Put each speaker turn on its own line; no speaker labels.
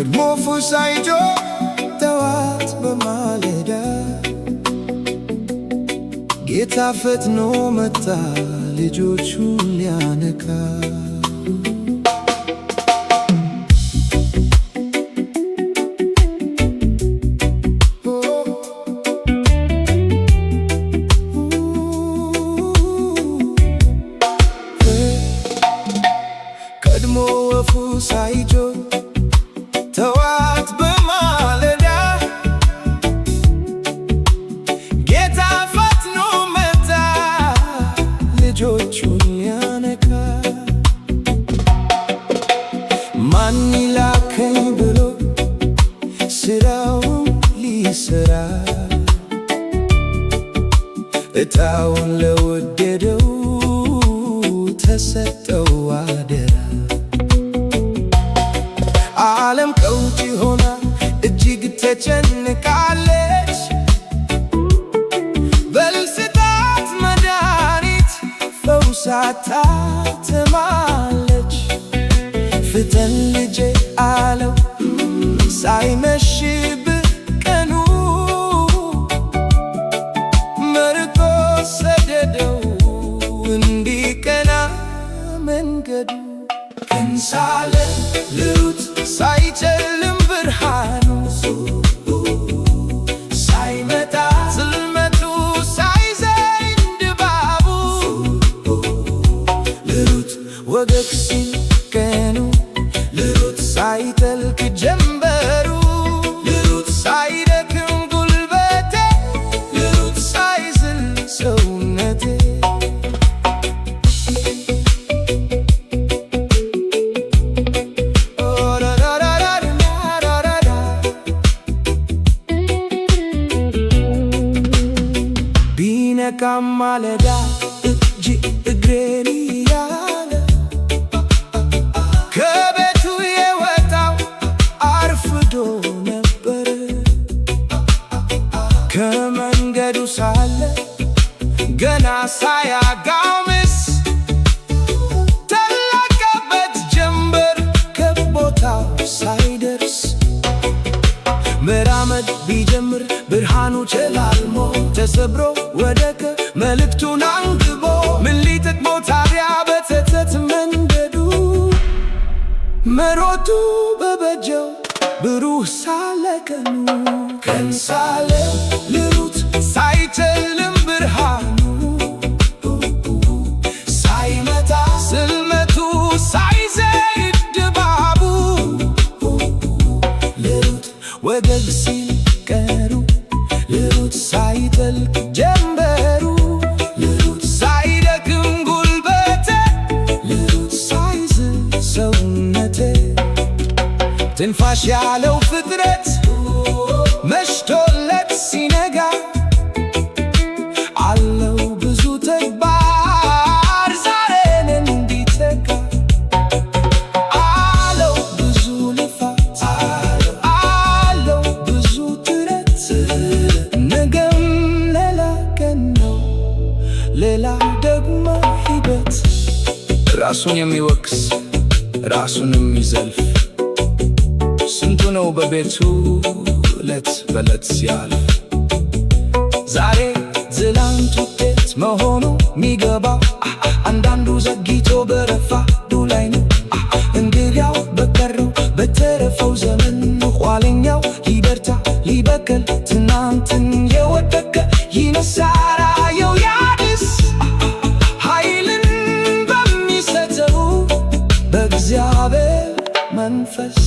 ቀድሞ ሳይጮህ ጠዋት በማለዳ ጌታ ፈጥኖ መጣ ልጆቹን ሊያነቃ። ቀድሞ ወፉ ሳይጮህ ጠዋት በማለዳ ጌታ ፈጥኖ መጣ ልጆቹን ሊያነቃ። ማን ይላከኝ ብሎ ስራውን ሊሰራ እጣውን ለወደደው ተሰጠው አደራ። ዓለም ቀውጢ ሆና እጅግ ተጨንቃለች። በል ስጣት መድኃኒት ፈውሳት ታትማለች። ፍጠን ልጄ አለው ሳይመሽብህ ቀኑ መርቆ ሰደደው እንዲቀና መንገዱ። ቀን ሳለ ሌሊት ሳይጨልም ብርሃኑ ሳይመጣ ጽልመቱ ሳይዘኝ ድባቡ ሌሊት ወገግ ሲል ቀኑ ሌሊት ሳይጠልቅ ጀንበሩ ሌሊት ሳይደክም ጉልበቴ ሌሊት ሳይዝል ሰውነቴ ቢነጋም ማለዳ እጅ እግሬን እያለ ከቤቱ የወጣው አርፍዶ ነበር። ከመንገዱ ሳለ ገና ሳያጋምስ ተለቀበት ጀንበር ከቦታው ሳይደርስ። መራመድ ቢጀምር ብርሃኑ ጨላልሞ ተሰብሮ ወደቀ መልእክቱን አንግቦ። ምን ሊጠቅመው ታዲያ በተተት መንገዱ መሮጡ በበጀው ብሩህ ሳለ ቀኑ። ቀን ሳለ ሌሊት ሳይጨልም ብርሃኑ ሳይመጣ ጽልመቱ ሳይዘይድ ድባቡ ሌሊት ወገግ ሲል ቀኑ ሌሊት ሳይጠልቅ ጀንበሩ ሌሊት ሳይደክም ጉልበቴ ሌሊት ሳይዝል ሰውነቴ። ትንፋሽ ያለው ፍጥረት መሽቶለት ሲነጋ አለው ብዙ ተግባር ዛሬን እንዲተካ። አለው ብዙ ልፋት አለው ብዙ ጥረት ነገም ሌላ ቀን ነው ሌላ ደግሞ ሂደት። ራሱን የሚወቅስ ራሱን የሚዘልፍ ስንቱ ነው በቤቱ ዕለት በዕለት ሲያልፍ። ዛሬ ትላንት ውጤት መሆኑ ሚገባው አንዳንዱ ዘግይቶ በረፋዱ ላይ ነው። እንግዲያው በቀረው በተረፈው ዘመን ኋለኛው ሊበርታ ሊበቅል ትናንትን የወደቀ ይነሳል አየው ያድስ ኃይልን በሚሰጠው በእግዚአብሔር መንፈስ።